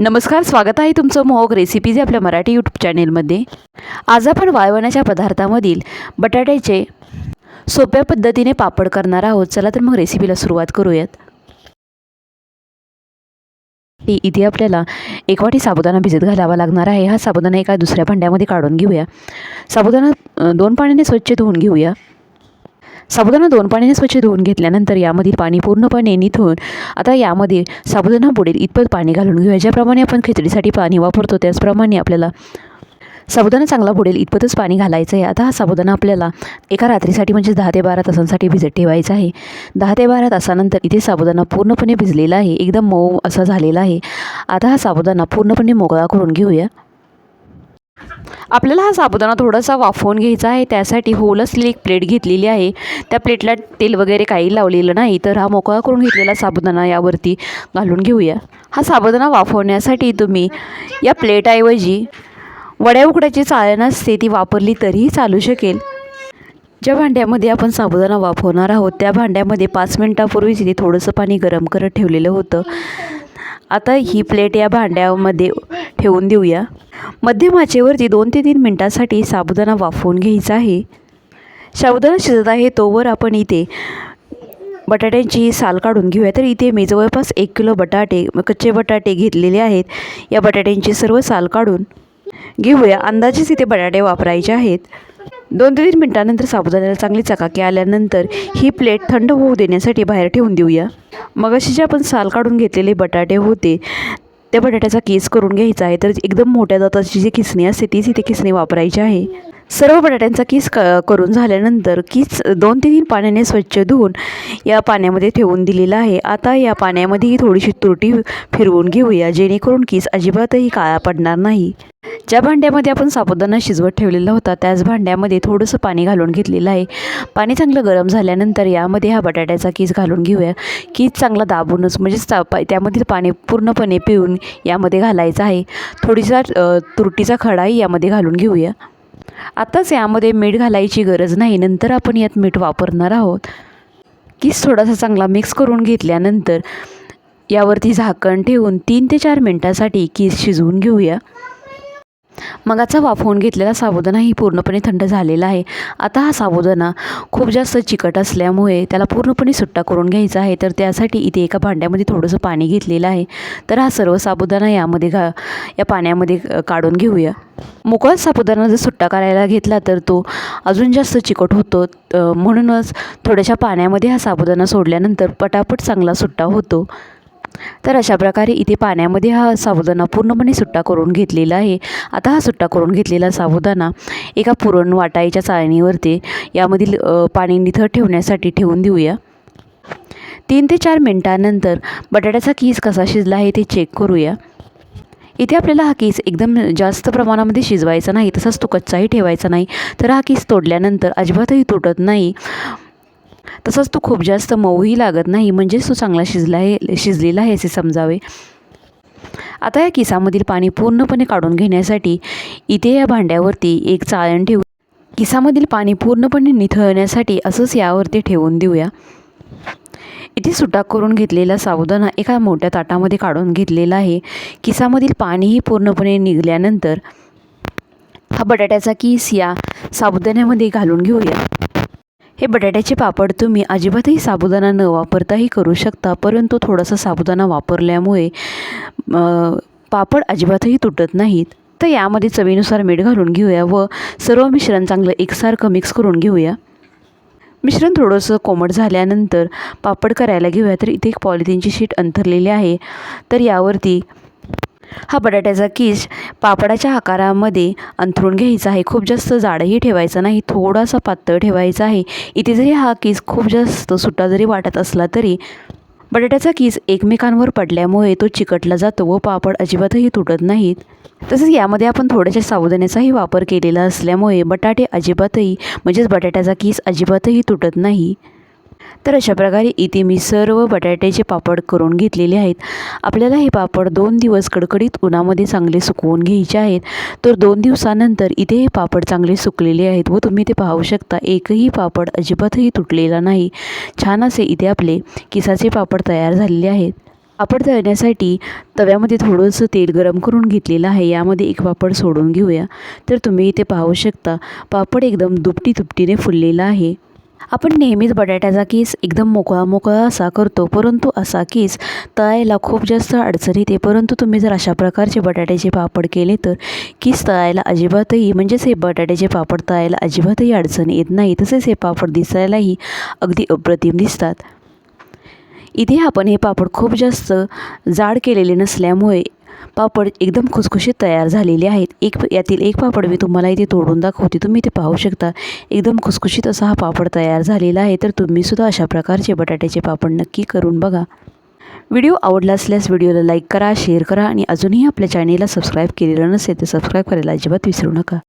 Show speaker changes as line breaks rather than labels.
नमस्कार, स्वागत आहे तुमचं मोहक रेसिपीज आपल्या मराठी यूट्यूब चॅनेलमध्ये. आज आपण वाळवण्याच्या पदार्थामधील बटाट्याचे सोप्या पद्धतीने पापड करणार आहोत. चला तर मग रेसिपीला सुरुवात करूयात. इथे आपल्याला 1 वाटी साबुदाणा भिजत घालावा लागणार आहे. हा साबुदाणा एका दुसऱ्या भांड्यामध्ये काढून घेऊया. साबुदाणा 2 पाण्याने स्वच्छ धुवून घेऊया. साबुदाणा 2 पाण्याने स्वच्छ धुवून घेतल्यानंतर यामधील पाणी पूर्णपणे निथळून आता यामध्ये साबुदाणा बुडेल इतपत पाणी घालून घेऊया. ज्याप्रमाणे आपण खिचडीसाठी पाणी वापरतो त्याचप्रमाणे आपल्याला साबुदाणा चांगला बुडेल इतपतच पाणी घालायचं आहे. आता हा साबुदाणा आपल्याला एका रात्रीसाठी म्हणजे 10 ते 12 तासांसाठी भिजत ठेवायचा आहे. 10 ते 12 तासानंतर इथे साबुदाणा पूर्णपणे भिजलेला आहे, एकदम मऊ असा झालेला आहे. आता हा साबुदाणा पूर्णपणे मोकळा करून घेऊया. आपल्याला हा साबुदाणा थोडासा वाफवून घ्यायचा आहे. त्यासाठी होल असलेली एक प्लेट घेतलेली आहे. त्या प्लेटला तेल वगैरे काही लावलेलं नाही. तर हा मोकळा करून घेतलेला साबुदाणा यावरती घालून घेऊया. हा साबुदाणा वाफवण्यासाठी तुम्ही या प्लेटऐवजी वड्या उकडायची चाळण असते ती वापरली तरीही चालू शकेल. ज्या भांड्यामध्ये आपण साबुदाणा वाफवणार आहोत त्या भांड्यामध्ये 5 मिनिटापूर्वीच इथे थोडंसं पाणी गरम करत ठेवलेलं होतं. आता ही प्लेट या भांड्यामध्ये ठेवून देऊया. मध्यम आचेवरती 2 ते 3 मिनिटांसाठी साबुदाणा वाफवून घ्यायचा आहे. साबुदाणा शिजत आहे तोवर आपण इथे बटाट्यांची साल काढून घेऊया. तर इथे मी जवळपास 1 किलो कच्चे बटाटे घेतलेले आहेत. या बटाट्यांची सर्व साल काढून घेऊया. अंदाजेच इथे बटाटे वापरायचे आहेत. 2 ते 3 मिनिटांनंतर साबुदाण्याला चांगली चकाकी आल्यानंतर ही प्लेट थंड होऊ देण्यासाठी बाहेर ठेवून देऊया. मग अशी जे आपण साल काढून घेतलेले बटाटे होते त्या बटाट्याचा किस करून घ्यायचा आहे. तर एकदम मोठ्या दाताची जी किसणी असते तीच इथे किसणी वापरायची आहे. सर्व बटाट्यांचा किस करून झाल्यानंतर किस 2 ते 3 पाण्याने स्वच्छ धुवून या पाण्यामध्ये ठेवून दिलेला आहे. आता या पाण्यामध्ये थोडीशी तुरटी फिरवून घेऊया जेणेकरून किस अजिबातही काळा पडणार नाही. ज्या भांड्यामध्ये आपण साबुदाणा शिजवत ठेवलेला होता त्याच भांड्यामध्ये थोडंसं पाणी घालून घेतलेलं आहे. पाणी चांगलं गरम झाल्यानंतर यामध्ये हा बटाट्याचा किस घालून घेऊया. किस चांगला दाबूनच म्हणजे त्यामधील पाणी पूर्णपणे पिऊन यामध्ये घालायचं आहे. थोडीसा तुरटीचा खडाही यामध्ये घालून घेऊया. आताच यामध्ये मीठ घालायची गरज नाही, नंतर आपण यात मीठ वापरणार आहोत. किस थोडासा चांगला मिक्स करून घेतल्यानंतर यावरती झाकण ठेवून 3 ते 4 मिनिटांसाठी किस शिजवून घेऊया. मगाचा वाफवून घेतलेला साबुदाणाही पूर्णपणे थंड झालेला आहे. आता हा साबुदाणा खूप जास्त चिकट असल्यामुळे त्याला पूर्णपणे सुट्टा करून घ्यायचा आहे. तर त्यासाठी इथे एका भांड्यामध्ये थोडंसं पाणी घेतलेलं आहे. तर हा सर्व साबुदाणा या पाण्यामध्ये काढून घेऊया. मोकळा साबुदाणा जर सुट्टा करायला घेतला तर तो अजून जास्त चिकट होतो. म्हणूनच थोड्याशा पाण्यामध्ये हा साबुदाणा सोडल्यानंतर पटापट चांगला सुट्टा होतो. तर अशा प्रकारे इथे पाण्यामध्ये हा साबुदाणा पूर्णपणे सुट्टा करून घेतलेला आहे. आता हा सुट्टा करून घेतलेला साबुदाणा एका पुरण वाटायच्या चाळणीवरती यामधील पाणी निथळ ठेवण्यासाठी ठेवून देऊया. 3 ते 4 मिनिटांनंतर बटाट्याचा किस कसा शिजला आहे ते चेक करूया. इथे आपल्याला हा किस एकदम जास्त प्रमाणामध्ये शिजवायचा नाही, तसाच तो कच्चाही ठेवायचा नाही. तर हा किस तोडल्यानंतर अजिबातही तुटत नाही, तसंच तो खूप जास्त मऊही लागत नाही, म्हणजेच तो चांगला शिजलेला आहे असे समजावे. आता या किसामधील पाणी पूर्णपणे काढून घेण्यासाठी इथे या भांड्यावरती एक चाळण ठेवून किसामधील पाणी पूर्णपणे निथळण्यासाठी असंच यावरती ठेवून देऊया. इथे सुट्टा करून घेतलेला साबुदाणा एका मोठ्या ताटामध्ये काढून घेतलेला आहे. किसामधील पाणीही पूर्णपणे निघाल्यानंतर हा बटाट्याचा किस या साबुदाण्यामध्ये घालून घेऊया. हे बटाट्याचे पापड तुम्ही अजिबातही साबुदाणा न वापरताही करू शकता, परंतु थोडासा साबुदाणा वापरल्यामुळे पापड अजिबातही तुटत नाहीत. तर यामध्ये चवीनुसार मीठ घालून घेऊया व सर्व मिश्रण चांगलं एकसारखं मिक्स करून घेऊया. मिश्रण थोडंसं कोमट झाल्यानंतर पापड करायला घेऊया. तर इथे एक पॉलिथिनची शीट अंथरलेली आहे. तर यावरती हा बटाट्याचा किस पापडाच्या आकारामध्ये अंथरून घ्यायचा आहे. खूप जास्त जाडही ठेवायचा नाही, थोडासा पातळ ठेवायचा आहे. इथे जरी हा किस खूप जास्त सुट्टा जरी वाटत असला तरी बटाट्याचा किस एकमेकांवर पडल्यामुळे तो चिकटला जातो व पापड अजिबातही तुटत नाहीत. तसेच यामध्ये आपण थोड्याशा साबुदाण्याचाही वापर केलेला असल्यामुळे बटाटे अजिबातही म्हणजेच बटाट्याचा किस अजिबातही तुटत नाही. तर अशा प्रकारे इथे मी सर्व बटाट्याचे पापड करून घेतलेले आहेत. आपल्याला हे पापड 2 दिवस कडकडीत उन्हामध्ये चांगले सुकवून घ्यायचे आहेत. तर 2 दिवसानंतर इथे हे पापड चांगले सुकलेले आहेत व तुम्ही ते पाहू शकता, एकही पापड अजिबातही तुटलेला नाही. छान असे इथे आपले किसाचे पापड तयार झालेले आहेत. पापड तळण्यासाठी तव्यामध्ये थोडंसं तेल गरम करून घेतलेलं आहे. यामध्ये एक पापड सोडून घेऊया. तर तुम्ही इथे पाहू शकता पापड एकदम दुपटीने फुललेला आहे. आपण नेहमीच बटाट्याचा किस एकदम मोकळा असा करतो, परंतु असा किस तळायला खूप जास्त अडचण येते. परंतु तुम्ही जर अशा प्रकारचे बटाट्याचे पापड केले तर किस तळायला अजिबातही म्हणजेच हे बटाट्याचे पापड तळायला अजिबातही अडचण येत नाही. तसेच हे पापड दिसायलाही अगदी अप्रतिम दिसतात. इथे आपण हे पापड खूप जास्त जाड केलेले नसल्यामुळे पापड एकदम खुसखुशीत तयार झालेले आहेत. यातील एक पापड मी तुम्हाला इथे तोडून दाखवते. तुम्ही इथे पाहू शकता एकदम खुसखुशीत असा हा पापड तयार झालेला आहे. तर तुम्हीसुद्धा अशा प्रकारचे बटाट्याचे पापड नक्की करून बघा. व्हिडिओ आवडला असल्यास व्हिडिओला लाईक करा, शेअर करा आणि अजूनही आपल्या चॅनेलला सबस्क्राईब केलेलं नसेल तर सबस्क्राईब करायला अजिबात विसरू नका.